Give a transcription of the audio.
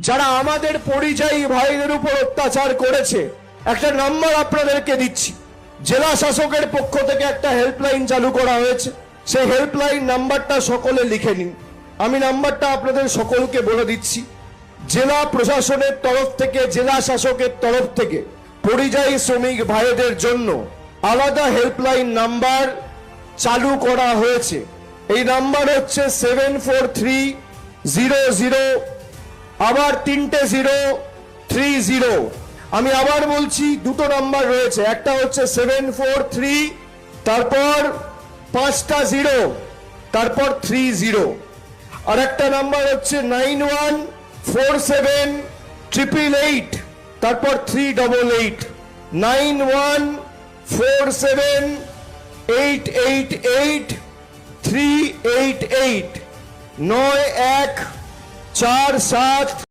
যারা আমাদের পরিযায়ী ভাইদের উপর অত্যাচার করেছে, একটা নাম্বার আপনাদেরকে দিচ্ছি। জেলা শাসকের পক্ষ থেকে একটা হেল্পলাইন চালু করা হয়েছে, সেই হেল্পলাইন নাম্বারটা সকলে লিখে নিন। আমি নাম্বারটা আপনাদের সকলকে বলে দিচ্ছি। জেলা প্রশাসনের তরফ থেকে, জেলা শাসকের তরফ থেকে পরিযায়ী শ্রমিক ভাইদের জন্য আলাদা হেল্পলাইন নাম্বার চালু করা হয়েছে। এই নাম্বার হচ্ছে 743000, আবার 3টে 030। আমি আবার বলছি, দুটো নাম্বার রয়েছে, একটা হচ্ছে 743, তারপর 5টা 0, তারপর 30। আর একটা নাম্বার হচ্ছে 91478888, তারপর 388, 9147888388, 9147